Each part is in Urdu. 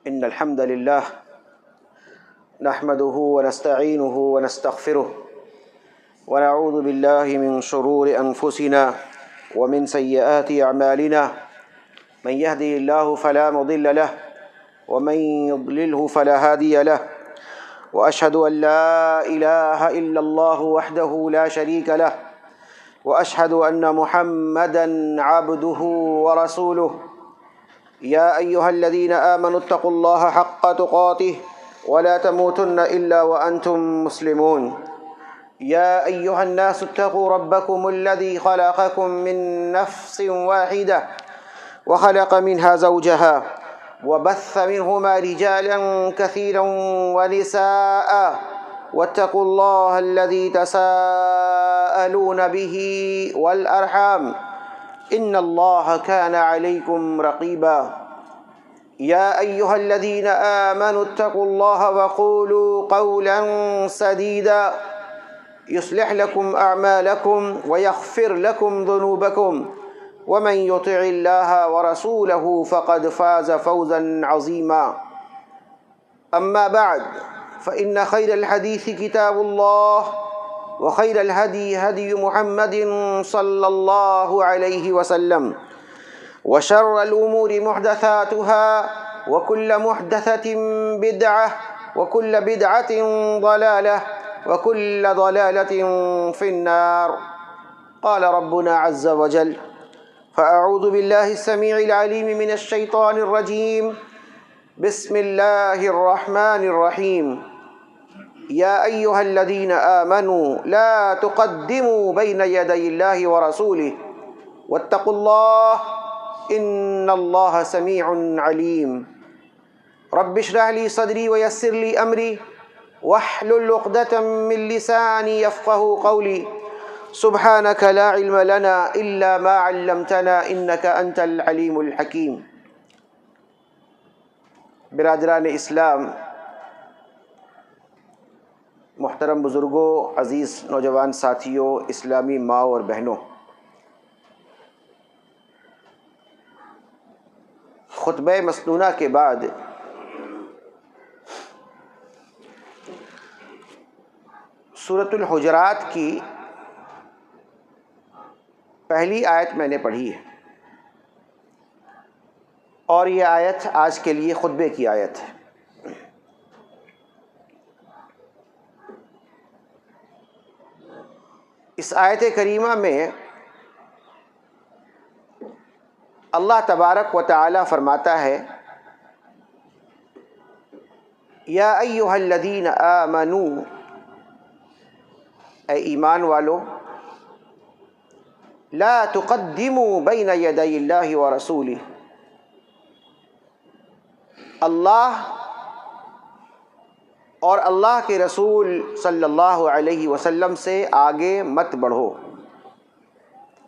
إن الحمد لله نحمده ونستعينه ونستغفره ونعوذ بالله من شرور أنفسنا ومن سيئات أعمالنا من يهده الله فلا مضل له ومن يضلله فلا هادي له وأشهد أن لا إله إلا الله وحده لا شريك له وأشهد أن محمدًا عبده ورسوله يا أيها الذين آمنوا اتقوا الله حق تقاته ولا تموتن إلا وأنتم مسلمون يا أيها الناس اتقوا ربكم الذي خلقكم من نفس واحدة وخلق منها زوجها وبث منهما رجالا كثيرا ونساء واتقوا الله الذي تساءلون به والأرحام إن الله كان عليكم رقيبا يا أيها الذين آمنوا اتقوا الله وقولوا قولا سديدا يصلح لكم أعمالكم ويغفر لكم ذنوبكم ومن يطع الله ورسوله فقد فاز فوزا عظيما أما بعد فإن خير الحديث كتاب الله وخير الهدي هدي محمد صلى الله عليه وسلم وشر الأمور محدثاتها وكل محدثة بدعة وكل بدعة ضلالة وكل ضلالة في النار قال ربنا عز وجل فأعوذ بالله السميع العليم من الشيطان الرجيم بسم الله الرحمن الرحيم يا أيها الذين آمنوا لا تقدموا بين يدي الله ورسوله واتقوا الله إن الله سميع عليم رب اشرح لي صدري ويسر لي أمري واحلل عقدة من لساني يفقه قولي سبحانك لا علم لنا إلا ما علمتنا إنك أنت العليم الحكيم برادران اسلام، محترم بزرگوں، عزیز نوجوان ساتھیوں، اسلامی ماں اور بہنوں، خطبہ مسنونہ کے بعد سورۃ الحجرات کی پہلی آیت میں نے پڑھی ہے، اور یہ آیت آج کے لیے خطبے کی آیت ہے۔ اس آیت کریمہ میں اللہ تبارک و تعالی فرماتا ہے یا ایھا الذین آمنوا، اے ایمان والو، لا تقدموا بین یدی اللہ ورسولہ، اللہ اور اللہ کے رسول صلی اللہ علیہ وسلم سے آگے مت بڑھو،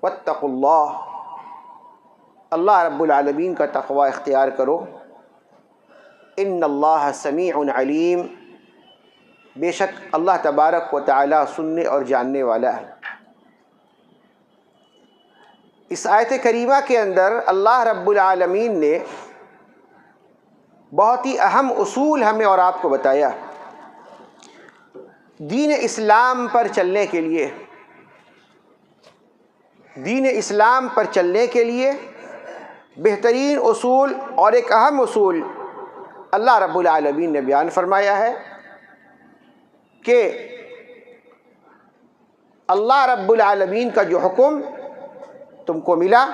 واتقوا اللہ، اللہ رب العالمین کا تقوی اختیار کرو، ان اللہ سمیع علیم، بے شک اللہ تبارک و تعالی سننے اور جاننے والا ہے۔ اس آیت کریمہ کے اندر اللہ رب العالمین نے بہت ہی اہم اصول ہمیں اور آپ کو بتایا دین اسلام پر چلنے کے لیے۔ دین اسلام پر چلنے کے لیے بہترین اصول اور ایک اہم اصول اللہ رب العالمین نے بیان فرمایا ہے کہ اللہ رب العالمین کا جو حکم تم کو ملا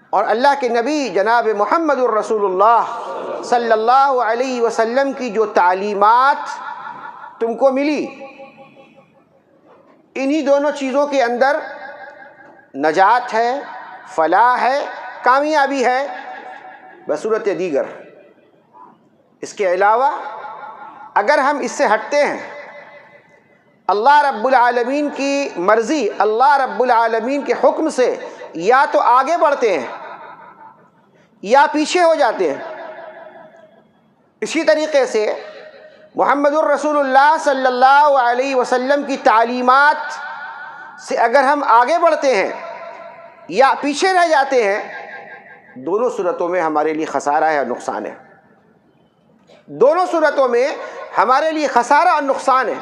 اور اللہ کے نبی جناب محمد الرسول اللہ صلی اللہ علیہ وسلم کی جو تعلیمات تم کو ملی، انہی دونوں چیزوں کے اندر نجات ہے، فلاح ہے، کامیابی ہے بصورت دیگر۔ اس کے علاوہ اگر ہم اس سے ہٹتے ہیں، اللہ رب العالمین کی مرضی، اللہ رب العالمین کے حکم سے یا تو آگے بڑھتے ہیں یا پیچھے ہو جاتے ہیں۔ اسی طریقے سے محمد الرسول اللہ صلی اللہ علیہ وسلم کی تعلیمات سے اگر ہم آگے بڑھتے ہیں یا پیچھے رہ جاتے ہیں، دونوں صورتوں میں ہمارے لیے خسارہ ہے اور نقصان ہے۔ دونوں صورتوں میں ہمارے لیے خسارہ اور نقصان ہے.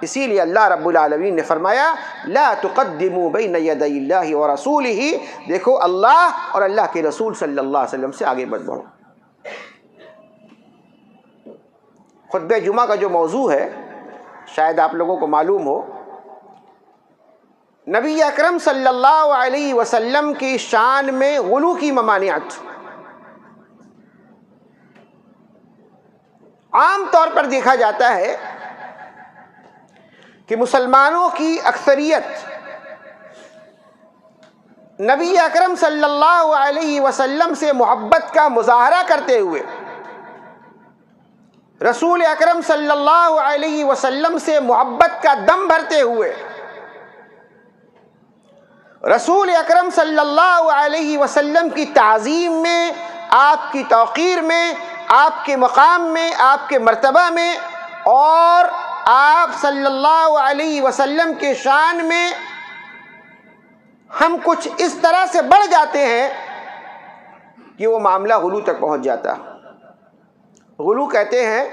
اسی لیے اللہ رب العالمین نے فرمایا لا تقدموا بین یدی اللہ ورسولہ، دیکھو اللہ اور اللہ کے رسول صلی اللہ علیہ وسلم سے آگے مت بڑھو. خطبہ جمعہ کا جو موضوع ہے شاید آپ لوگوں کو معلوم ہو، نبی اکرم صلی اللہ علیہ وسلم کی شان میں غلو کی ممانعت. عام طور پر دیکھا جاتا ہے کہ مسلمانوں کی اکثریت نبی اکرم صلی اللہ علیہ وسلم سے محبت کا مظاہرہ کرتے ہوئے، رسول اکرم صلی اللہ علیہ وسلم سے محبت کا دم بھرتے ہوئے، رسول اکرم صلی اللہ علیہ وسلم کی تعظیم میں، آپ کی توقیر میں، آپ کے مقام میں، آپ کے مرتبہ میں، اور آپ صلی اللہ علیہ وسلم کے شان میں ہم کچھ اس طرح سے بڑھ جاتے ہیں کہ وہ معاملہ غلو تک پہنچ جاتا. غلو کہتے ہیں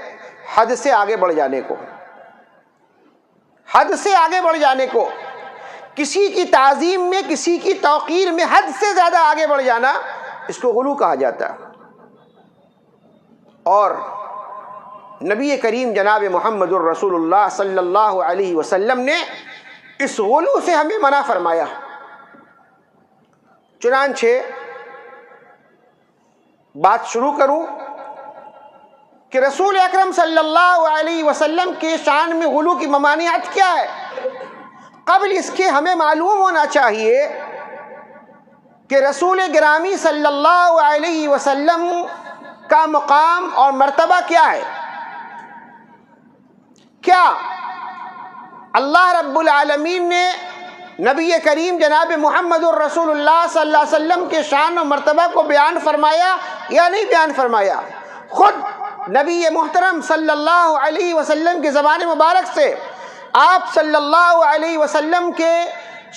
حد سے آگے بڑھ جانے کو. حد سے آگے بڑھ جانے کو، کسی کی تعظیم میں، کسی کی توقیر میں حد سے زیادہ آگے بڑھ جانا، اس کو غلو کہا جاتا ہے. اور نبی کریم جناب محمد الرسول اللہ صلی اللہ علیہ وسلم نے اس غلو سے ہمیں منع فرمایا. چنانچہ بات شروع کروں کہ رسول اکرم صلی اللہ علیہ وسلم کے شان میں غلو کی ممانعت کیا ہے. قبل اس کے ہمیں معلوم ہونا چاہیے کہ رسول گرامی صلی اللہ علیہ وسلم کا مقام اور مرتبہ کیا ہے. کیا اللہ رب العالمین نے نبی کریم جناب محمد الرسول اللہ صلی اللہ علیہ وسلم کے شان و مرتبہ کو بیان فرمایا یا نہیں بیان فرمایا؟ خود نبی محترم صلی اللہ علیہ وسلم کی زبان مبارک سے آپ صلی اللہ علیہ وسلم کے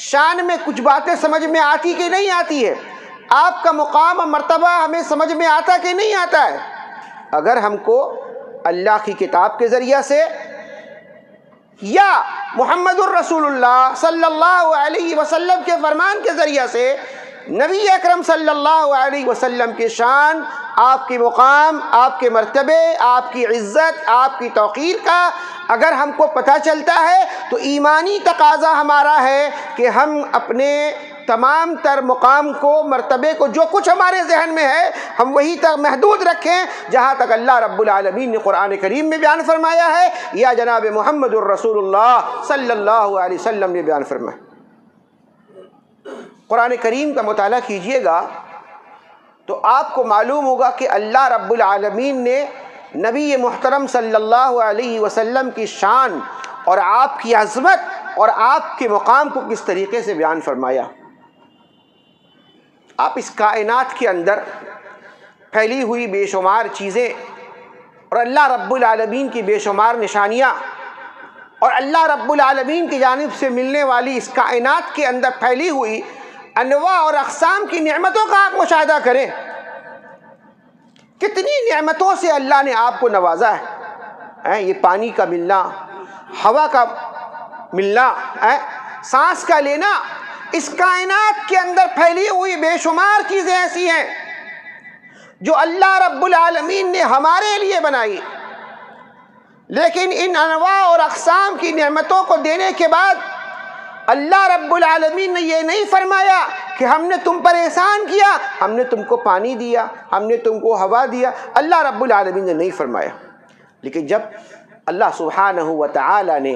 شان میں کچھ باتیں سمجھ میں آتی کہ نہیں آتی ہے؟ آپ کا مقام اور مرتبہ ہمیں سمجھ میں آتا کہ نہیں آتا ہے؟ اگر ہم کو اللہ کی کتاب کے ذریعہ سے یا محمد الرسول اللہ صلی اللہ علیہ وسلم کے فرمان کے ذریعہ سے نبی اکرم صلی اللہ علیہ وسلم کے شان، آپ کے مقام، آپ کے مرتبے، آپ کی عزت، آپ کی توقیر کا اگر ہم کو پتہ چلتا ہے تو ایمانی تقاضا ہمارا ہے کہ ہم اپنے تمام تر مقام کو، مرتبے کو، جو کچھ ہمارے ذہن میں ہے ہم وہی تک محدود رکھیں جہاں تک اللہ رب العالمین نے قرآن کریم میں بیان فرمایا ہے یا جناب محمد الرسول اللہ صلی اللہ علیہ وسلم نے بیان فرمایا. قرآن کریم کا مطالعہ کیجئے گا تو آپ کو معلوم ہوگا کہ اللہ رب العالمین نے نبی محترم صلی اللہ علیہ وسلم کی شان اور آپ کی عظمت اور آپ کے مقام کو کس طریقے سے بیان فرمایا. آپ اس کائنات کے اندر پھیلی ہوئی بے شمار چیزیں اور اللہ رب العالمین کی بے شمار نشانیاں اور اللہ رب العالمین کی جانب سے ملنے والی اس کائنات کے اندر پھیلی ہوئی انواع اور اقسام کی نعمتوں کا آپ مشاہدہ کریں. کتنی نعمتوں سے اللہ نے آپ کو نوازا ہے. یہ پانی کا ملنا، ہوا کا ملنا، سانس کا لینا، اس کائنات کے اندر پھیلی ہوئی بے شمار چیزیں ایسی ہیں جو اللہ رب العالمین نے ہمارے لیے بنائی. لیکن ان انواع اور اقسام کی نعمتوں کو دینے کے بعد اللہ رب العالمین نے یہ نہیں فرمایا کہ ہم نے تم پر احسان کیا، ہم نے تم کو پانی دیا، ہم نے تم کو ہوا دیا. اللہ رب العالمین نے نہیں فرمایا. لیکن جب اللہ سبحانہ و تعالی نے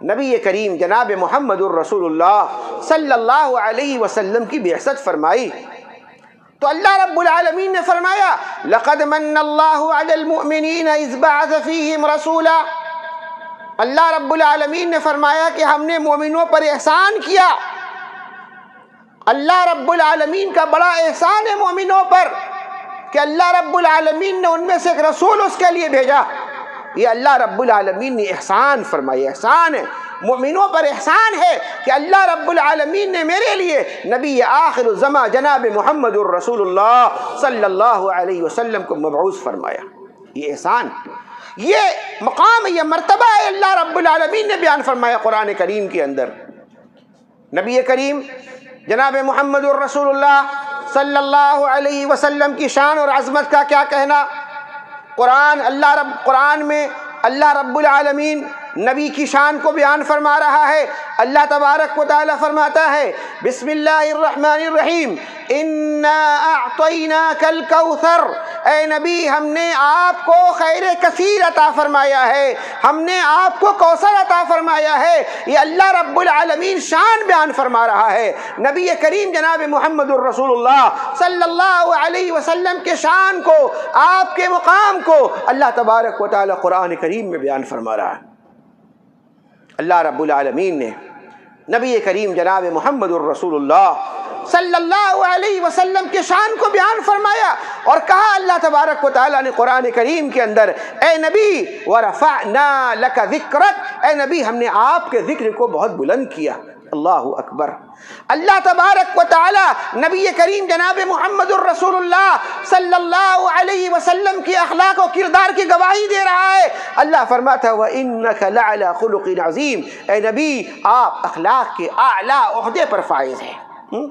نبی کریم جناب محمد الرسول اللہ صلی اللہ علیہ وسلم کی بعثت فرمائی تو اللہ رب العالمین نے فرمایا لقد من اللہ علی المؤمنین اذ بعث فیہم رسولا. اللہ رب العالمین نے فرمایا کہ ہم نے مومنوں پر احسان کیا. اللہ رب العالمین کا بڑا احسان ہے مومنوں پر کہ اللہ رب العالمین نے ان میں سے ایک رسول اس کے لیے بھیجا. یہ اللہ رب العالمین نے احسان فرمایا. احسان ہے مومنوں پر، احسان ہے کہ اللہ رب العالمین نے میرے لیے نبی آخر الزماں جناب محمد الرسول اللہ صلی اللہ علیہ وسلم کو مبعوث فرمایا. یہ احسان، یہ مقام، یہ مرتبہ ہے اللہ رب العالمین نے بیان فرمایا قرآن کریم کے اندر۔ نبی کریم جناب محمد الرسول اللہ صلی اللہ علیہ وسلم کی شان اور عظمت کا کیا کہنا۔ قرآن میں اللہ رب العالمین نبی کی شان کو بیان فرما رہا ہے۔ اللہ تبارک و تعالی فرماتا ہے بسم اللہ الرحمن الرحیم انا اعطیناک الکوثر، اے نبی ہم نے آپ کو خیر کثیر عطا فرمایا ہے، ہم نے آپ کو کوثر عطا فرمایا ہے۔ یہ اللہ رب العالمین شان بیان فرما رہا ہے۔ نبی کریم جناب محمد الرسول اللہ صلی اللہ علیہ وسلم کے شان کو، آپ کے مقام کو اللہ تبارک و تعالی قرآن کریم میں بیان فرما رہا ہے۔ اللہ رب العالمین نے نبی کریم جناب محمد الرسول اللہ صلی اللہ علیہ وسلم کے شان کو بیان فرمایا اور کہا اللہ تبارک و تعالیٰ نے قرآن کریم کے اندر اے نبی وَرَفَعْنَا لَكَ ذِكْرَكَ، اے نبی ہم نے آپ کے ذکر کو بہت بلند کیا۔ اللہ اکبر۔ اللہ تبارک و تعالی نبی کریم جناب محمد الرسول اللہ صلی اللہ علیہ وسلم کی اخلاق و کردار کی گواہی دے رہا ہے۔ اللہ فرماتا ہے وَإِنَّكَ لَعَلَىٰ خُلُقٍ عَظِيمٍ، اے نبی آپ اخلاق کے اعلیٰ عہدے پر فائز ہیں۔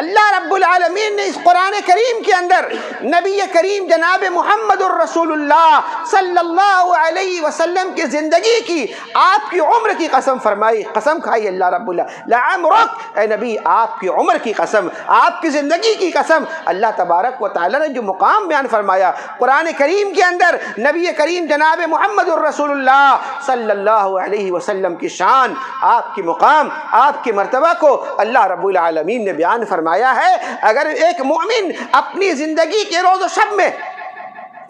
اللہ رب العالمین نے اس قرآن کریم کے اندر نبی کریم جناب محمد الرسول اللہ صلی اللہ علیہ وسلم کی زندگی کی، آپ کی عمر کی قسم فرمائی، قسم کھائی اللہ رب اللہ لعمرک، اے نبی آپ کی عمر کی قسم، آپ کی زندگی کی قسم۔ اللہ تبارک و تعالیٰ نے جو مقام بیان فرمایا قرآن کریم کے اندر نبی کریم جناب محمد الرسول اللہ صلی اللہ علیہ وسلم کی شان، آپ کی مقام، آپ کی مرتبہ کو اللہ رب العالمین نے بیان فرمایا ہے۔ اگر ایک مومن اپنی زندگی کے روز و شب میں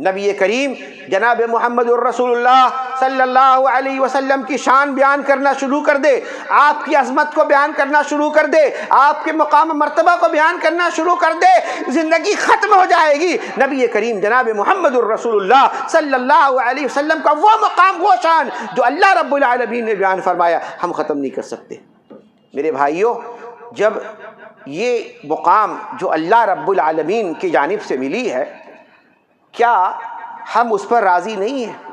نبی کریم جناب محمد الرسول اللہ صلی اللہ علیہ وسلم کی شان بیان کرنا شروع کر دے، آپ کی عظمت کو بیان کرنا شروع کر دے، آپ کے مقام مرتبہ کو بیان کرنا شروع کر دے، زندگی ختم ہو جائے گی۔ نبی کریم جناب محمد الرسول اللہ صلی اللہ علیہ وسلم کا وہ مقام، وہ شان جو اللہ رب العالمین نے بیان فرمایا، ہم ختم نہیں کر سکتے۔ میرے بھائیوں، جب یہ مقام جو اللہ رب العالمین کی جانب سے ملی ہے، کیا ہم اس پر راضی نہیں ہیں؟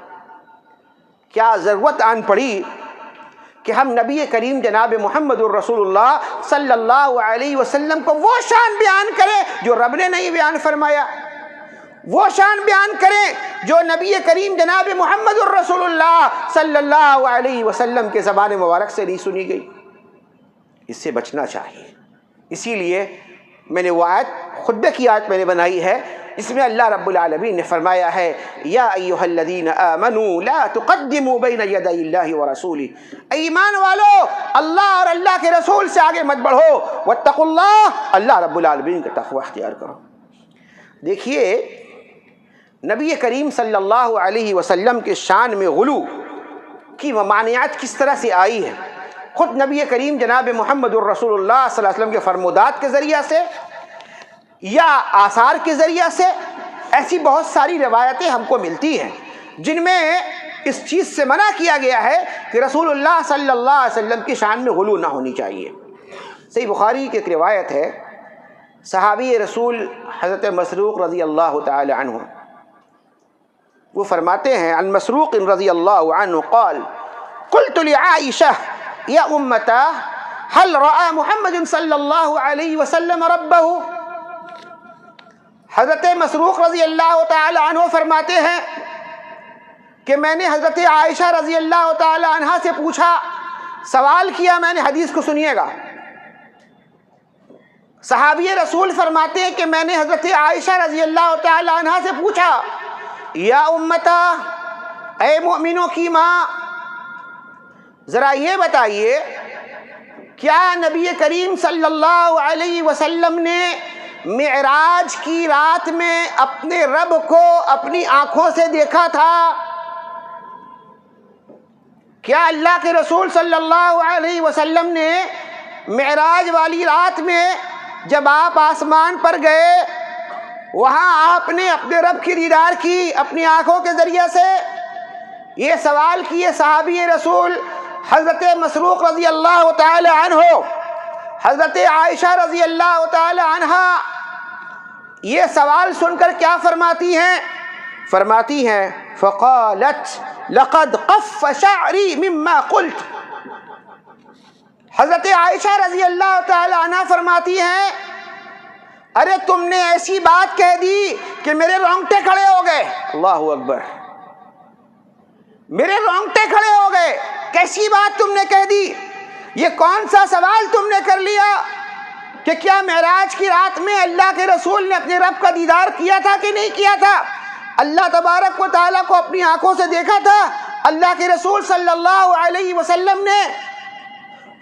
کیا ضرورت آن پڑی کہ ہم نبی کریم جناب محمد الرسول اللہ صلی اللہ علیہ وسلم کو وہ شان بیان کریں جو رب نے نہیں بیان فرمایا، وہ شان بیان کریں جو نبی کریم جناب محمد الرسول اللہ صلی اللہ علیہ وسلم کے زبان مبارک سے نہیں سنی گئی؟ اس سے بچنا چاہیے۔ اسی لیے میں نے وہ آیت، خطبے کی آیت میں نے بنائی ہے، اس میں اللہ رب العالمین نے فرمایا ہے یا ایھا الذین آمنوا لا تقدموا بین یدی اللہ ورسولہ، اے ایمان والو اللہ اور اللہ کے رسول سے آگے مت بڑھو، واتقوا اللہ، اللہ رب العالمین کا تقوی اختیار کرو۔ دیکھیے نبی کریم صلی اللہ علیہ وسلم کے شان میں غلو کی ممانعت کس طرح سے آئی ہے۔ خود نبی کریم جناب محمد الرسول اللہ صلی اللہ علیہ وسلم کے فرمودات کے ذریعہ سے یا آثار کے ذریعہ سے ایسی بہت ساری روایتیں ہم کو ملتی ہیں جن میں اس چیز سے منع کیا گیا ہے کہ رسول اللہ صلی اللہ علیہ وسلم کی شان میں غلو نہ ہونی چاہیے۔ صحیح بخاری کی ایک روایت ہے، صحابی رسول حضرت مسروق رضی اللہ تعالی عنہ، وہ فرماتے ہیں عن مسروق رضی اللہ عنہ قال قلت لعائشہ یا امتا هل رأى محمد صلی اللہ علیہ وسلم ربہ۔ حضرت مسروق رضی اللہ تعالی عنہ فرماتے ہیں کہ میں نے حضرت عائشہ رضی اللہ تعالی عنہ سے پوچھا، سوال کیا، میں نے، حدیث کو سنیے گا۔ صحابی رسول فرماتے ہیں کہ میں نے حضرت عائشہ رضی اللہ تعالی عنہ سے پوچھا یا امتا، اے مومنوں کی ماں، ذرا یہ بتائیے کیا نبی کریم صلی اللہ علیہ وسلم نے معراج کی رات میں اپنے رب کو اپنی آنکھوں سے دیکھا تھا؟ کیا اللہ کے رسول صلی اللہ علیہ وسلم نے معراج والی رات میں جب آپ آسمان پر گئے وہاں آپ نے اپنے رب کی دیدار کی اپنی آنکھوں کے ذریعے سے؟ یہ سوال کیے صحابی رسول حضرت مسروق رضی اللہ تعالی عنہ۔ حضرت عائشہ رضی اللہ تعالی عنہ یہ سوال سن کر کیا فرماتی ہیں؟ فرماتی ہیں فقالت لقد قف شعری مما قلت. حضرت عائشہ رضی اللہ تعالی عنہ فرماتی ہیں ارے تم نے ایسی بات کہہ دی کہ میرے رونگٹے کھڑے ہو گئے. اللہ اکبر. میرے رونگٹے کھڑے ہو گئے. کیسی بات تم نے کہہ دی؟ یہ کون سا سوال تم نے کر لیا کہ کیا معراج کی رات میں اللہ کے رسول نے اپنے رب کا دیدار کیا تھا کہ نہیں کیا تھا؟ اللہ تبارک و تعالیٰ کو اپنی آنکھوں سے دیکھا تھا؟ اللہ کے رسول صلی اللہ علیہ وسلم نے.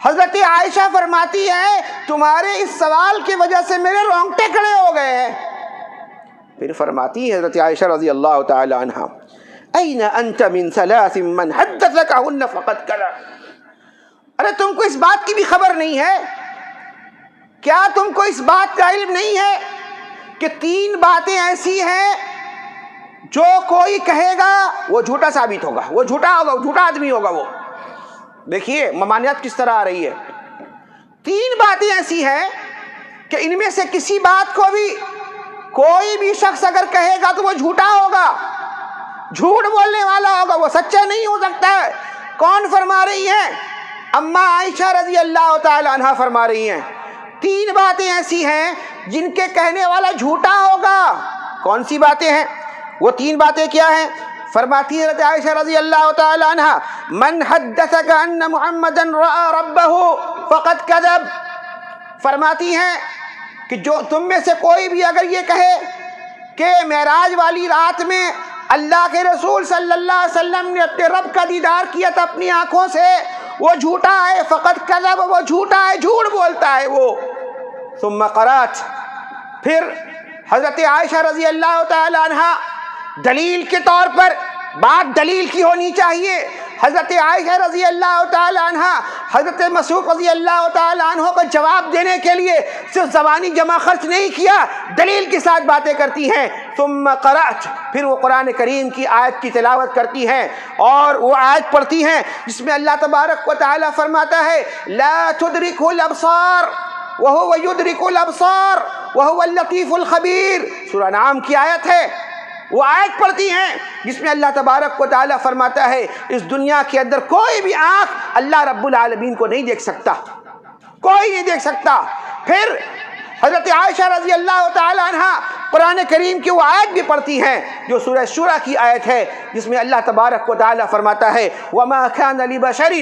حضرت عائشہ فرماتی ہے تمہارے اس سوال کی وجہ سے میرے رونگٹے کھڑے ہو گئے ہیں. پھر فرماتی ہے حضرت عائشہ رضی اللہ تعالی عنہ این انت من ثلاث من حدثکہن فقد کذب. ارے تم کو اس بات کی بھی خبر نہیں ہے؟ کیا تم کو اس بات کا علم نہیں ہے کہ 3 باتیں ایسی ہیں جو کوئی کہے گا وہ جھوٹا ثابت ہوگا, وہ جھوٹا ہوگا, وہ جھوٹا آدمی ہوگا. وہ دیکھیے ممانعت کس طرح آ رہی ہے. 3 باتیں ایسی ہیں کہ ان میں سے کسی بات کو بھی کوئی بھی شخص اگر کہے گا تو وہ جھوٹا ہوگا, جھوٹ بولنے والا ہوگا, وہ سچا نہیں ہو سکتا ہے. کون فرما رہی ہیں؟ اما عائشہ رضی اللہ تعالی عنہ فرما رہی ہیں 3 باتیں ایسی ہیں جن کے کہنے والا جھوٹا ہوگا. کون سی باتیں ہیں وہ 3 باتیں کیا ہیں؟ فرماتی ہے عائشہ رضی اللہ تعالی عنہ من حدثک ان محمدا رأى ربہ فقد کذب. فرماتی ہیں کہ جو تم میں سے کوئی بھی اگر یہ کہے کہ معراج والی رات میں اللہ کے رسول صلی اللہ علیہ وسلم نے اپنے رب کا دیدار کیا تھا اپنی آنکھوں سے, وہ جھوٹا ہے. فقط کذب, وہ جھوٹا ہے, جھوٹ بولتا ہے وہ. ثم قرات, پھر حضرت عائشہ رضی اللہ تعالی عنہ دلیل کے طور پر, بات دلیل کی ہونی چاہیے, حضرت عائشہ رضی اللہ تعالی عنہ حضرت مسعود رضی اللہ تعالی عنہ کو جواب دینے کے لیے صرف زبانی جمع خرچ نہیں کیا, دلیل کے ساتھ باتیں کرتی ہیں. ثم قرأت, پھر وہ قرآن کریم کی آیت کی تلاوت کرتی ہیں اور وہ آیت پڑھتی ہیں جس میں اللہ تبارک و تعالی فرماتا ہے لا تدرکہ الابصار وہو یدرک الابصار وہو اللطیف الخبیر. سورہ نعم کی آیت ہے. وہ آیت پڑھتی ہیں جس میں اللہ تبارک و تعالی فرماتا ہے اس دنیا کے اندر کوئی بھی آنکھ اللہ رب العالمین کو نہیں دیکھ سکتا, کوئی نہیں دیکھ سکتا. پھر حضرت عائشہ رضی اللہ تعالی عنہ قرآن کریم کی وہ آیت بھی پڑھتی ہیں جو سورہ شورى کی آیت ہے جس میں اللہ تبارک و تعالی فرماتا ہے وَمَا كَانَ لِبَشَرٍ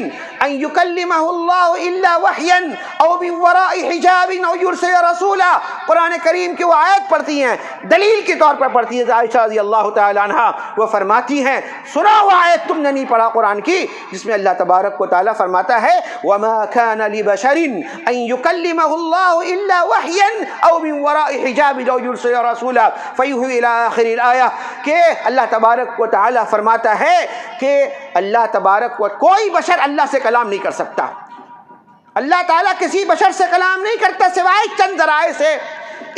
أَن يُكَلِّمَهُ اللَّهُ إِلَّا وَحْيًا أَوْ مِن وَرَاءِ حِجَابٍ أَوْ يُرْسِلَ رَسُولًا. قرآن کریم کی وہ آیت پڑھتی ہیں, دلیل کے طور پر پڑھتی ہے عائشہ رضی اللہ تعالی عنہ. وہ فرماتی ہیں سنا وہ آیت تم نے نہیں پڑھا قرآن کی جس میں اللہ تبارک و تعالی فرماتا ہے وَمَا كَانَ لِبَشَرٍ أَن يُكَلِّمَهُ اللَّهُ إِلَّا وَحْيًا أَوْ مِن وَرَاءِ حِجَابٍ أَوْ يُرْسِلَ رَسُولًا فَيُوحِي إِلَى آخِرِ الْآيَةِ. کہ اللہ تبارک و تعالی فرماتا ہے کہ اللہ تبارک و کوئی بشر اللہ سے کلام نہیں کر سکتا. اللہ تعالیٰ کسی بشر سے کلام نہیں کرتا سوائے چند ذرائع سے.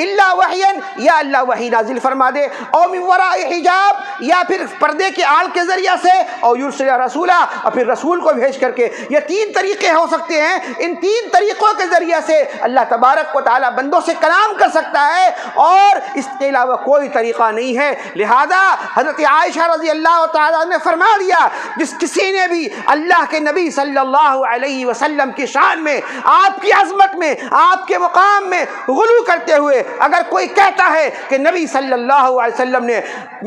الا وحین, یا اللہ وحی نازل فرما دے, او من وراء حجاب, یا پھر پردے کے آڑ کے ذریعہ سے, او یرسل رسولا, اور پھر رسول کو بھیج کر کے. یہ 3 طریقے ہو سکتے ہیں. ان 3 طریقوں کے ذریعہ سے اللہ تبارک و تعالی بندوں سے کلام کر سکتا ہے اور اس کے علاوہ کوئی طریقہ نہیں ہے. لہذا حضرت عائشہ رضی اللہ تعالیٰ نے فرما دیا جس کسی نے بھی اللہ کے نبی صلی اللہ علیہ وسلم کی شان میں, آپ کی عظمت میں, آپ کے مقام میں غلو کرتے ہوئے اگر کوئی کہتا ہے کہ نبی صلی اللہ علیہ وسلم نے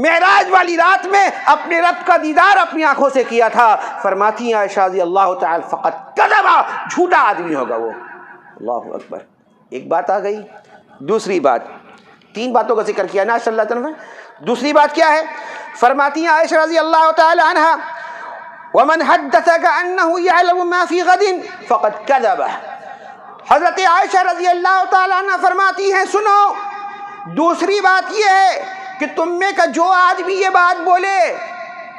معراج والی رات میں اپنے رب کا دیدار اپنی آنکھوں سے کیا تھا, فرماتی ہیں عائشہ رضی اللہ تعالی فقط کذبا, جھوٹا آدمی ہوگا وہ. اللہ اکبر. ایک بات آ گئی. دوسری بات, 3 باتوں کا ذکر کیا نا صلی اللہ علیہ وسلم. دوسری بات کیا ہے؟ فرماتی ہیں عائشہ رضی اللہ تعالی عنہ ومن حدثك انه يعلم ما في غد فقد كذب. حضرت عائشہ رضی اللہ تعالیٰ عنہ فرماتی ہیں سنو, دوسری بات یہ ہے کہ تم میں کا جو آدمی یہ بات بولے,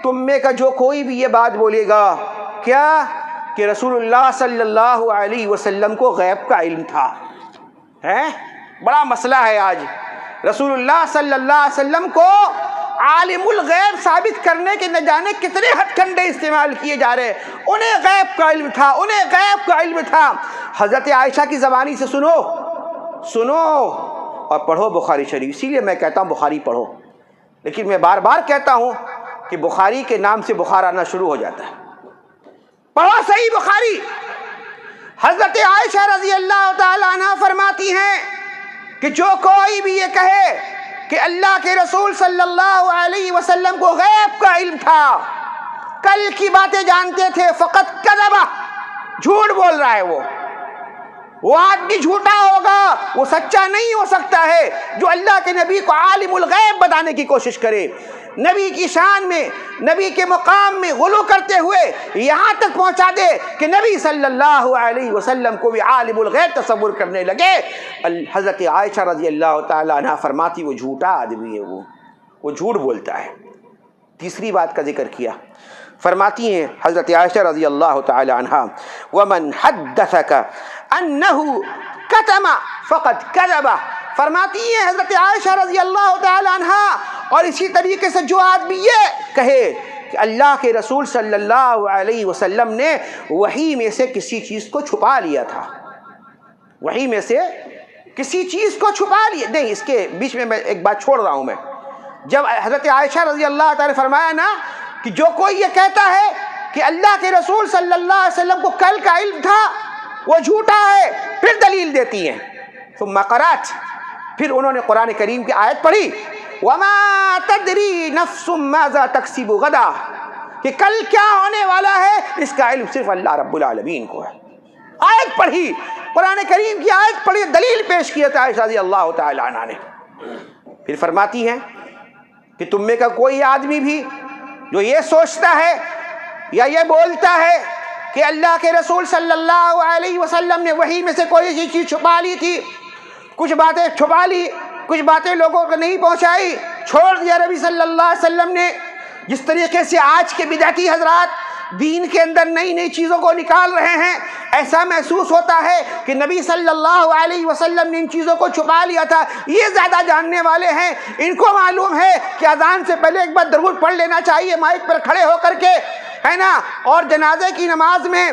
تم میں کا جو کوئی بھی یہ بات بولے گا کیا کہ رسول اللہ صلی اللہ علیہ وسلم کو غیب کا علم تھا. ہے بڑا مسئلہ ہے آج. رسول اللہ صلی اللہ علیہ وسلم کو عالم الغیب ثابت کرنے کے نہ جانے کتنے ہتھ کنڈے استعمال کیے جا رہے. انہیں غیب کا علم تھا, انہیں غیب کا علم تھا. حضرت عائشہ کی زبانی سے سنو اور پڑھو بخاری شریف. اسی لیے میں کہتا ہوں بخاری پڑھو. لیکن میں بار بار کہتا ہوں کہ بخاری کے نام سے بخار آنا شروع ہو جاتا ہے. پڑھو صحیح بخاری. حضرت عائشہ رضی اللہ تعالی عنہ فرماتی ہیں کہ جو کوئی بھی یہ کہے کہ اللہ کے رسول صلی اللہ علیہ وسلم کو غیب کا علم تھا، کل کی باتیں جانتے تھے، فقط کذبہ، جھوٹ بول رہا ہے. وہ آدمی جھوٹا ہوگا، وہ سچا نہیں ہو سکتا ہے جو اللہ کے نبی کو عالم الغیب بتانے کی کوشش کرے، نبی کی شان میں، نبی کے مقام میں غلو کرتے ہوئے یہاں تک پہنچا دے کہ نبی صلی اللہ علیہ وسلم کو بھی عالم الغیب تصور کرنے لگے. حضرت عائشہ رضی اللہ تعالی عنہ فرماتی وہ جھوٹا آدمی ہے، وہ جھوٹ بولتا ہے. تیسری بات کا ذکر کیا، فرماتی ہیں حضرت عائشہ رضی اللہ تعالی عنہ ومن حدثک انہ کتم فقد کذب. فرماتی ہیں حضرت عائشہ رضی اللہ تعالی عنہ، اور اسی طریقے سے جو آدمی یہ کہے کہ اللہ کے رسول صلی اللہ علیہ وسلم نے وحی میں سے کسی چیز کو چھپا لیا تھا، وحی میں سے کسی چیز کو چھپا لیا، نہیں، اس کے بیچ میں ایک بات چھوڑ رہا ہوں میں. جب حضرت عائشہ رضی اللہ تعالی فرمایا نا کہ جو کوئی یہ کہتا ہے کہ اللہ کے رسول صلی اللہ علیہ وسلم کو کل کا علم تھا وہ جھوٹا ہے، پھر دلیل دیتی ہیں. ثم قرأت، پھر انہوں نے قرآن کریم کی آیت پڑھی وَمَا تَدْرِي نَفْسٌ مَاذَا تَكْسِبُ غَدًا، کہ کل کیا ہونے والا ہے اس کا علم صرف اللہ رب العالمین کو ہے. آیت پڑھی، قرآن کریم کی آیت پڑھی، دلیل پیش کی عائشہ رضی اللہ تعالی عنہ نے. پھر فرماتی ہیں کہ تم میں کا کوئی آدمی بھی جو یہ سوچتا ہے یا یہ بولتا ہے کہ اللہ کے رسول صلی اللہ علیہ وسلم نے وحی میں سے کوئی چیز چھپا لی تھی، کچھ باتیں چھپا لی، کچھ باتیں لوگوں کو نہیں پہنچائی، چھوڑ دیا نبی صلی اللہ علیہ وسلم نے. جس طریقے سے آج کے بدعتی حضرات دین کے اندر نئی نئی چیزوں کو نکال رہے ہیں، ایسا محسوس ہوتا ہے کہ نبی صلی اللہ علیہ وسلم نے ان چیزوں کو چھپا لیا تھا. یہ زیادہ جاننے والے ہیں، ان کو معلوم ہے کہ اذان سے پہلے ایک بار درود پڑھ لینا چاہیے مائک پر کھڑے ہو کر کے، ہے نا، اور جنازے کی نماز میں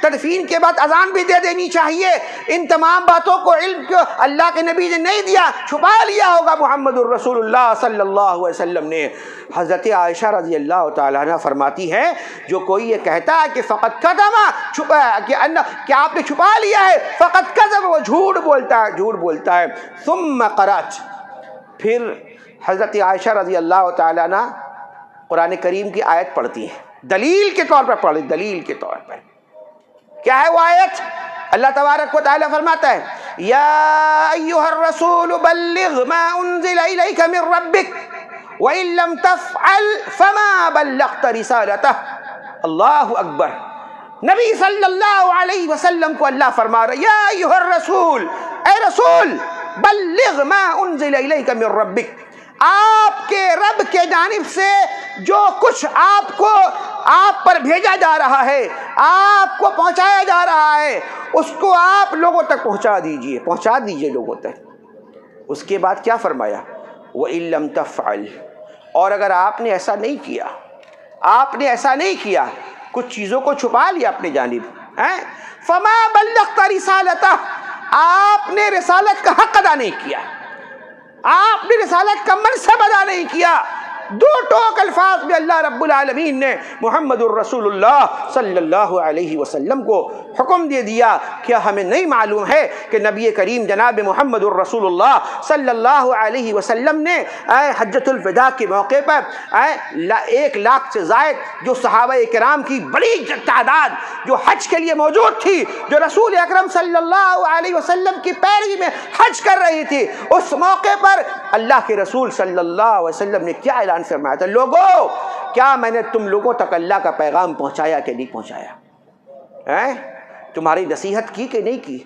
تدفین کے بعد اذان بھی دے دینی چاہیے. ان تمام باتوں کو علم کو اللہ کے نبی نے نہیں دیا، چھپا لیا ہوگا محمد الرسول اللہ صلی اللہ علیہ وسلم نے. حضرت عائشہ رضی اللہ تعالی عنہ فرماتی ہے جو کوئی یہ کہتا ہے کہ فقط کذب، کہ آپ نے چھپا لیا ہے، فقط کذب، وہ جھوٹ بولتا ہے، جھوٹ بولتا ہے. ثم قرأت، پھر حضرت عائشہ رضی اللہ تعالی عنہ قرآن کریم کی آیت پڑھتی ہیں، دلیل کے طور پر پڑھی، دلیل کے طور پر. کیا ہے وہ آیت؟ اللہ تبارک و تعالی فرماتا ہے یا ایھا الرسول بلغ ما انزل الیک من ربک وان لم تفعل فما بلغت رسالتہ. اللہ اکبر. نبی صلی اللہ علیہ وسلم کو اللہ فرما رہا ہے یا ایھا الرسول، اے رسول، بلغ ما انزل الیک من ربک، آپ کے رب کے جانب سے جو کچھ آپ پر بھیجا جا رہا ہے، آپ کو پہنچایا جا رہا ہے، اس کو آپ لوگوں تک پہنچا دیجئے لوگوں تک. اس کے بعد کیا فرمایا؟ وَإِن لَّمْ تَفْعَلْ، اور اگر آپ نے ایسا نہیں کیا، کچھ چیزوں کو چھپا لیا اپنے جانب، فَمَا بَلَّغْتَ رِسَالَتَهُ، آپ نے رسالت کا حق ادا نہیں کیا، آپ نے رسالت کا منصب ادا نہیں کیا. دو ٹوک الفاظ میں اللہ رب العالمین نے محمد الرسول اللہ صلی اللہ علیہ وسلم کو حکم دے دیا. کیا ہمیں نہیں معلوم ہے کہ نبی کریم جناب محمد الرسول اللہ صلی اللہ علیہ وسلم نے حجۃ الوداع کے موقع پر 1,00,000 سے زائد جو صحابہ کرام کی بڑی تعداد جو حج کے لیے موجود تھی، جو رسول اکرم صلی اللہ علیہ وسلم کی پیروی میں حج کر رہی تھی، اس موقع پر اللہ کے رسول صلی اللہ علیہ وسلم نے کیا اعلان فرمایا تھا؟ لوگوں، کیا میں نے تم لوگوں تک اللہ کا پیغام پہنچایا کہ نہیں پہنچایا؟ تمہاری نصیحت کی کہ نہیں کی؟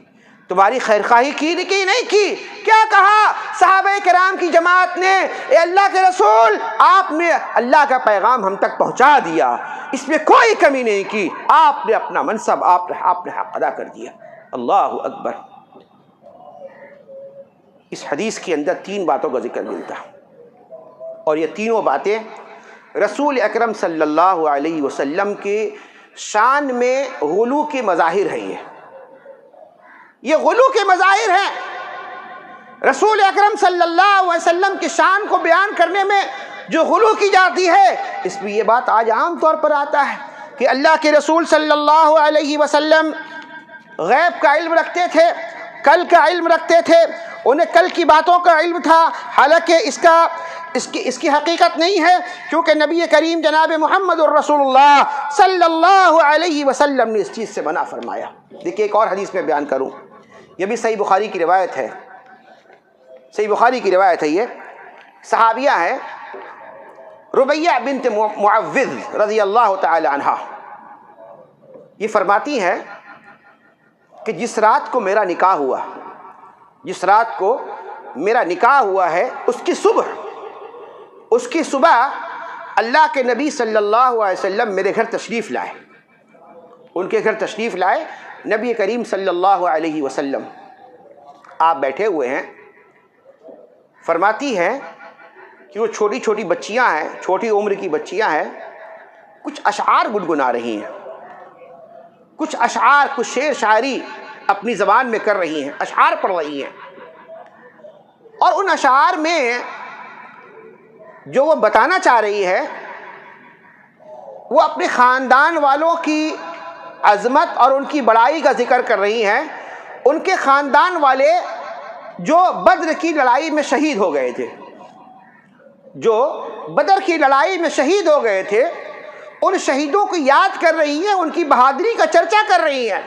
تمہاری خیرخواہی کی کہ نہیں کی؟ کیا کہا صحابہ کرام کی جماعت نے؟ اے اللہ کے رسول، آپ نے اللہ کا پیغام ہم تک پہنچا دیا، اس میں کوئی کمی نہیں کی، آپ نے اپنا منصب، آپ نے حق ادا کر دیا. اللہ اکبر. اس حدیث کے اندر 3 باتوں کا ذکر ملتا ہے، اور یہ تینوں باتیں رسول اکرم صلی اللہ علیہ وسلم کے شان میں غلو کے مظاہر ہیں. یہ غلو کے مظاہر ہیں. رسول اکرم صلی اللہ علیہ وسلم کی شان کو بیان کرنے میں جو غلو کی جاتی ہے اس میں یہ بات آج عام طور پر آتا ہے کہ اللہ کے رسول صلی اللہ علیہ وسلم غیب کا علم رکھتے تھے، کل کا علم رکھتے تھے، انہیں کل کی باتوں کا علم تھا، حالانکہ اس کی حقیقت نہیں ہے، کیونکہ نبی کریم جناب محمد الرسول اللہ صلی اللہ علیہ وسلم نے اس چیز سے منع فرمایا۔ دیکھیے ایک اور حدیث میں بیان کروں، یہ بھی صحیح بخاری کی روایت ہے، صحیح بخاری کی روایت ہے، یہ صحابیہ ہے ربیہ بنت معوذ رضی اللہ تعالی عنہ، یہ فرماتی ہے کہ جس رات کو میرا نکاح ہوا، جس رات کو میرا نکاح ہوا ہے اس کی صبح اللہ کے نبی صلی اللہ علیہ وسلم میرے گھر تشریف لائے، ان کے گھر تشریف لائے نبی کریم صلی اللہ علیہ وسلم، آپ بیٹھے ہوئے ہیں، فرماتی ہے کہ وہ چھوٹی چھوٹی بچیاں ہیں، چھوٹی عمر کی بچیاں ہیں، کچھ اشعار گنگنا رہی ہیں، کچھ اشعار، کچھ شعر شاعری اپنی زبان میں کر رہی ہیں، اشعار پڑھ رہی ہیں، اور ان اشعار میں جو وہ بتانا چاہ رہی ہے وہ اپنے خاندان والوں کی عظمت اور ان کی بڑائی کا ذکر کر رہی ہیں، ان کے خاندان والے جو بدر کی لڑائی میں شہید ہو گئے تھے، جو بدر کی لڑائی میں شہید ہو گئے تھے، ان شہیدوں کو یاد کر رہی ہیں، ان کی بہادری کا چرچا کر رہی ہیں،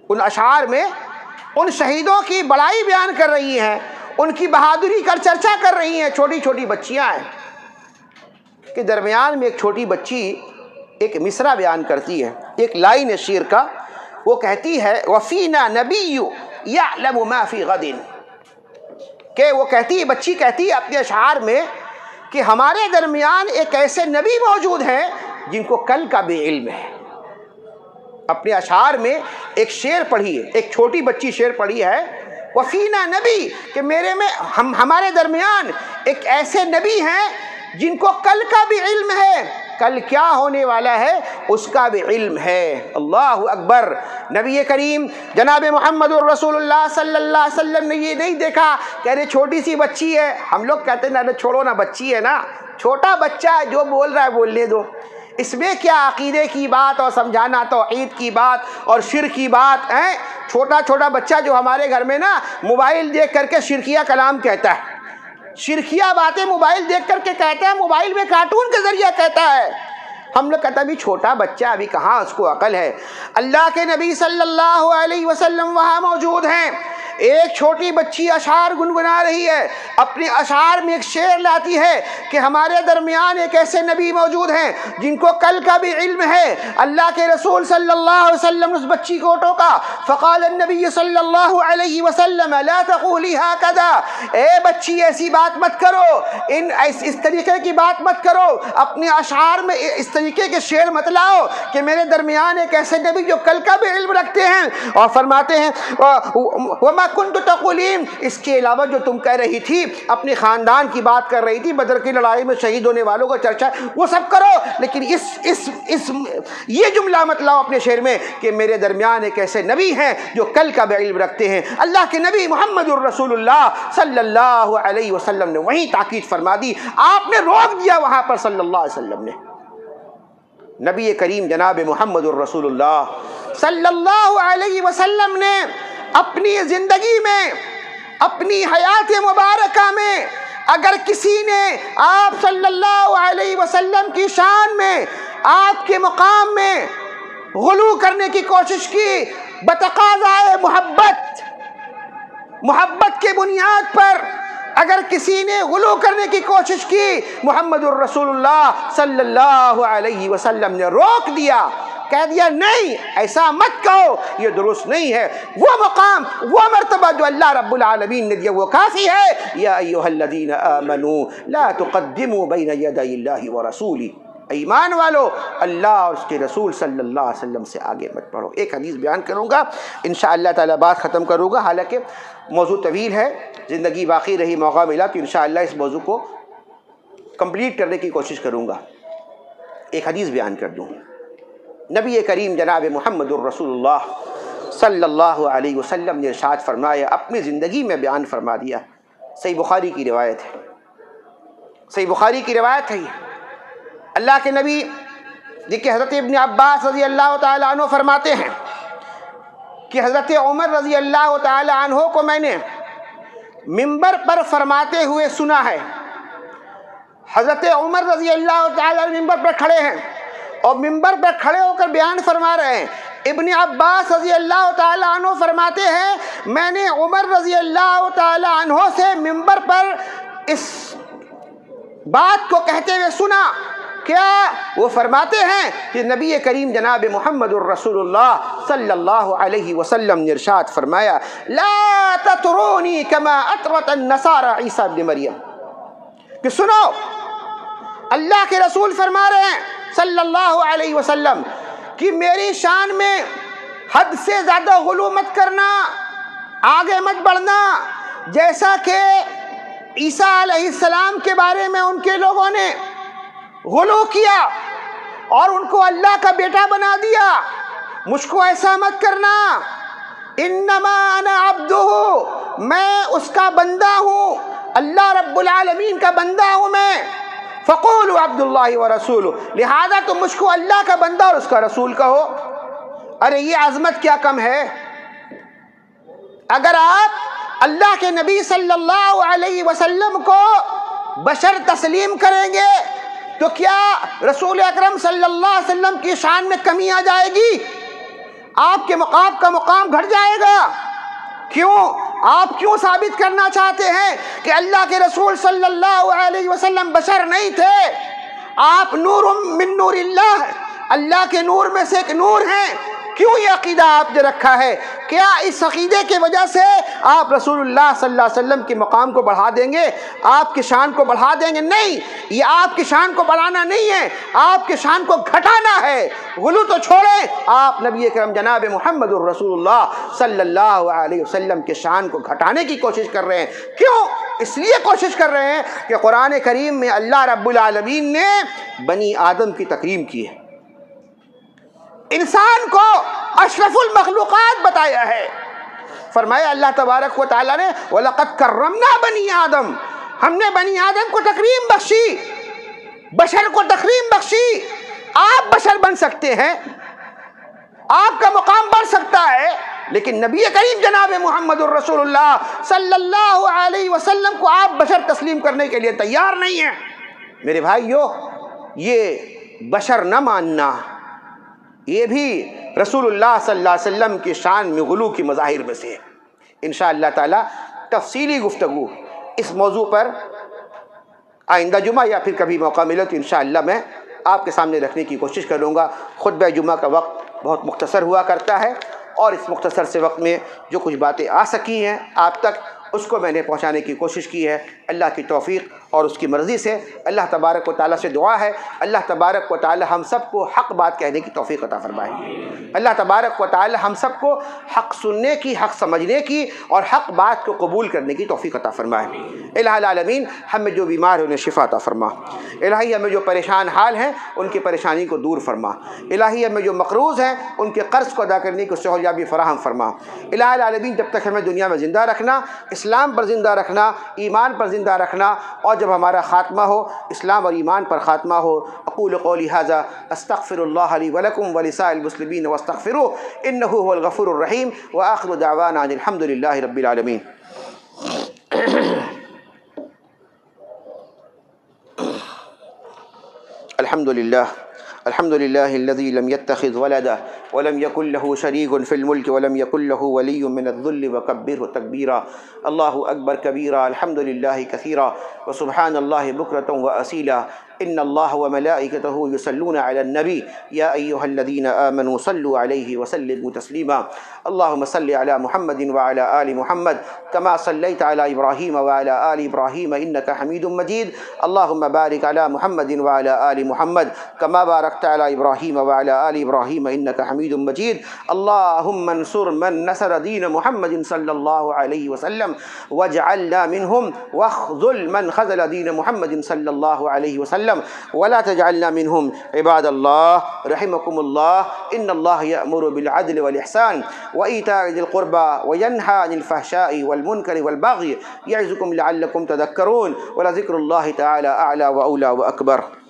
ان اشعار میں ان شہیدوں کی بڑائی بیان کر رہی ہیں، ان کی بہادری کا چرچا کر رہی ہیں، چھوٹی چھوٹی بچیاں ہیں کہ درمیان میں ایک چھوٹی بچی ایک مصرع بیان کرتی ہے، ایک لائن ہے شعر کا، وہ کہتی ہے وَفِينَا نَبِيُّ يَعْلَمُ مَا فِي غَدٍ، کہ وہ کہتی ہے، بچی کہتی ہے اپنے اشعار میں کہ ہمارے درمیان ایک ایسے نبی موجود ہیں جن کو کل کا بھی علم ہے۔ اپنے اشعار میں ایک شعر پڑھی ہے، ایک چھوٹی بچی شعر پڑھی ہے وفینا نبی، کہ میرے میں ہمارے درمیان ایک ایسے نبی ہیں جن کو کل کا بھی علم ہے، کل کیا ہونے والا ہے اس کا بھی علم ہے۔ اللہ اکبر۔ نبی کریم جناب محمد الرسول اللہ صلی اللہ علیہ وسلم نے یہ نہیں دیکھا کہ ارے چھوٹی سی بچی ہے، ہم لوگ کہتے ہیں نا چھوڑو نا، بچی ہے نا، چھوٹا بچہ ہے، جو بول رہا ہے بولنے دو، اس میں کیا عقیدے کی بات اور سمجھانا توحید کی بات اور شرک کی بات ہے۔ چھوٹا بچہ جو ہمارے گھر میں نا موبائل دیکھ کر کے شرکیہ کلام کہتا ہے، شرکیہ باتیں موبائل دیکھ کر کے کہتا ہے، موبائل میں کارٹون کے ذریعے کہتا ہے، ہم لوگ کہتے ہیں ابھی چھوٹا بچہ، ابھی کہاں اس کو عقل ہے۔ اللہ کے نبی صلی اللہ علیہ وسلم وہاں موجود ہیں، ایک چھوٹی بچی اشعار گنگنا رہی ہے، اپنے اشعار میں ایک شعر لاتی ہے کہ ہمارے درمیان ایک ایسے نبی موجود ہیں جن کو کل کا بھی علم ہے۔ اللہ کے رسول صلی اللہ علیہ وسلم نے اس بچی کو ٹوکا، فقال النبی صلی اللہ علیہ وسلم لا تقولی ہکذا، اے بچی ایسی بات مت کرو، اس طریقے کی بات مت کرو، اپنے اشعار میں اس طریقے کے شعر مت لاؤ کہ میرے درمیان ایک ایسے نبی جو کل کا بھی علم رکھتے ہیں۔ اور فرماتے ہیں وما کنت تقولین، اس کے علاوہ جو تم کہہ رہی تھی، اپنے خاندان کی بات کر رہی تھی، بدر کی لڑائی میں شہید ہونے والوں کا چرچا، وہ سب کرو، لیکن یہ جملہ مت لاؤ اپنے شعر میں کہ میرے درمیان ایک ایسے نبی ہیں جو کل کا بھی علم رکھتے ہیں۔ اللہ کے نبی محمد الرسول اللہ صلی اللہ علیہ وسلم نے وہیں تاکید فرما دی، آپ نے روک دیا وہاں پر صلی اللہ علیہ وسلم نے۔ نبی کریم جناب محمد الرسول اللہ صلی اللہ علیہ وسلم نے اپنی زندگی میں، اپنی حیات مبارکہ میں اگر کسی نے آپ صلی اللہ علیہ وسلم کی شان میں، آپ کے مقام میں غلو کرنے کی کوشش کی، بتقاضائے محبت کے بنیاد پر اگر کسی نے غلو کرنے کی کوشش کی، محمد الرسول اللہ صلی اللہ علیہ وسلم نے روک دیا، کہہ دیا نہیں ایسا مت کہو، یہ درست نہیں ہے، وہ مقام وہ مرتبہ جو اللہ رب العالمین نے دیا وہ کافی ہے۔ یا ایھا الذین آمنوا لا تقدموا بین یدی اللہ ورسولہ، ایمان والو اللہ اور اس کے رسول صلی اللہ علیہ وسلم سے آگے مت بڑھو۔ ایک حدیث بیان کروں گا انشاءاللہ تعالی، بات ختم کروں گا، حالانکہ موضوع طویل ہے، زندگی باقی رہی، موقع ملا تو انشاءاللہ اس موضوع کو کمپلیٹ کرنے کی کوشش کروں گا۔ ایک حدیث بیان کر دوں، نبی کریم جناب محمد الرسول اللہ صلی اللہ علیہ وسلم نے ارشاد فرمایا، اپنی زندگی میں بیان فرما دیا، صحیح بخاری کی روایت ہے، صحیح بخاری کی روایت ہے یہ. اللہ کے نبی دیکھیے حضرت ابن عباس رضی اللہ تعالیٰ عنہ فرماتے ہیں کہ حضرت عمر رضی اللہ تعالیٰ عنہ کو میں نے منبر پر فرماتے ہوئے سنا ہے. حضرت عمر رضی اللہ تعالیٰ عنہ منبر پر کھڑے ہیں اور منبر پر کھڑے ہو کر بیان فرما رہے ہیں. ابن عباس رضی اللہ تعالیٰ عنہ فرماتے ہیں میں نے عمر رضی اللہ تعالیٰ عنہ سے منبر پر اس بات کو کہتے ہوئے سنا. کیا؟ وہ فرماتے ہیں کہ نبی کریم جناب محمد الرسول اللہ صلی اللہ علیہ وسلم نے ارشاد فرمایا لا تطرونی کما اطرت النصارى عیسیٰ ابن مریم. کہ سنو، اللہ کے رسول فرما رہے ہیں صلی اللہ علیہ وسلم کہ میری شان میں حد سے زیادہ غلو مت کرنا، آگے مت بڑھنا. جیسا کہ عیسیٰ علیہ السلام کے بارے میں ان کے لوگوں نے غلو کیا اور ان کو اللہ کا بیٹا بنا دیا، مجھ کو ایسا مت کرنا. انما انا عبدہ، میں اس کا بندہ ہوں، اللہ رب العالمین کا بندہ ہوں میں. فقولوا عبد اللہ ورسولہ، لہذا تم مجھ کو اللہ کا بندہ اور اس کا رسول کہو. ارے یہ عظمت کیا کم ہے. اگر آپ اللہ کے نبی صلی اللہ علیہ وسلم کو بشر تسلیم کریں گے تو کیا رسول اکرم صلی اللہ علیہ وسلم کی شان میں کمی آ جائے گی؟ آپ کے مقام کا مقام گھٹ جائے گا. کیوں؟ آپ کیوں ثابت کرنا چاہتے ہیں کہ اللہ کے رسول صلی اللہ علیہ وسلم بشر نہیں تھے؟ آپ نور من نور اللہ، اللہ کے نور میں سے ایک نور ہیں. کیوں یہ عقیدہ آپ نے رکھا ہے؟ کیا اس عقیدے کی وجہ سے آپ رسول اللہ صلی اللہ علیہ وسلم کے مقام کو بڑھا دیں گے، آپ کی شان کو بڑھا دیں گے؟ نہیں، یہ آپ کی شان کو بڑھانا نہیں ہے، آپ کی شان کو گھٹانا ہے. غلو تو چھوڑیں، آپ نبی کرم جناب محمد الرسول اللہ صلی اللہ علیہ وسلم کے شان کو گھٹانے کی کوشش کر رہے ہیں. کیوں؟ اس لیے کوشش کر رہے ہیں کہ قرآن کریم میں اللہ رب العالمین نے بنی آدم کی تکریم کی ہے، انسان کو اشرف المخلوقات بتایا ہے. فرمایا اللہ تبارک و تعالیٰ نے وَلَقَدْ كَرَّمْنَا بَنِي آدم، ہم نے بنی آدم کو تکریم بخشی، بشر کو تکریم بخشی. آپ بشر بن سکتے ہیں، آپ کا مقام بڑھ سکتا ہے، لیکن نبی کریم جناب محمد الرسول اللہ صلی اللہ علیہ وسلم کو آپ بشر تسلیم کرنے کے لیے تیار نہیں ہیں. میرے بھائیو، یہ بشر نہ ماننا یہ بھی رسول اللہ صلی اللہ علیہ وسلم کی شان میں غلو کی مظاہر میں سے ہے. انشاءاللہ تعالی تفصیلی گفتگو اس موضوع پر آئندہ جمعہ یا پھر کبھی موقع ملے تو انشاءاللہ میں آپ کے سامنے رکھنے کی کوشش کروں گا. خطبہ جمعہ کا وقت بہت مختصر ہوا کرتا ہے اور اس مختصر سے وقت میں جو کچھ باتیں آ سکی ہیں آپ تک اس کو میں نے پہنچانے کی کوشش کی ہے. اللہ کی توفیق اور اس کی مرضی سے اللہ تبارک و تعالیٰ سے دعا ہے اللہ تبارک و تعالیٰ ہم سب کو حق بات کہنے کی توفیق عطا فرمائے. اللہ تبارک و تعالیٰ ہم سب کو حق سننے کی، حق سمجھنے کی اور حق بات کو قبول کرنے کی توفیق عطا فرمائے. الہ العالمین ہمیں جو بیمار ہیں انہیں شفا عطا فرما. الہی ہمیں جو پریشان حال ہیں ان کی پریشانی کو دور فرما. الہی ہمیں جو مقروض ہیں ان کے قرض کو ادا کرنے کی سہولیابی فراہم فرما. الہ العالمین جب تک ہمیں دنیا میں زندہ رکھنا، اسلام پر زندہ رکھنا، ایمان پر زندہ رکھنا، اور جب ہمارا خاتمہ ہو اسلام اور ایمان پر خاتمہ ہو. اقول قولی ھذا استغفر اللہ لی ولکم ولسائر المسلمین واستغفروہ انہ هو الغفور الرحیم وآخر دعوانا ان الحمد للہ رب العالمین. الحمد للہ الذی لم يتخذ ولدا ولم يكن له شريك في الملك ولم يكن له ولي من الذل وكبره تكبيرا. الله أكبر كبيرا، الحمد لله كثيرا وسبحان الله بكرة وأصيلا. إن الله وملائكته يصلون على النبي يا أيها الذين آمنوا صلوا عليه وسلموا تسليما. اللهم صل على محمد وعلى آل محمد كما صليت على إبراهيم وعلى آل إبراهيم إنك حميد مجيد. اللهم بارك على محمد وعلى آل محمد كما باركت على إبراهيم وعلى آل إبراهيم إنك حميد مجيد. اللهم انصر من نصر دين محمد صلى الله عليه وسلم واجعلنا منهم واخذل من خذل دين محمد صلى الله عليه وسلم. وسلم ولا تجعلنا منهم عباد الله رحمكم الله إن الله يأمر بالعدل والإحسان وإيتاء ذي القربى وينهى عن الفحشاء والمنكر والبغي يعظكم لعلكم تذكرون ولذكر الله تعالى أعلى وأولى وأكبر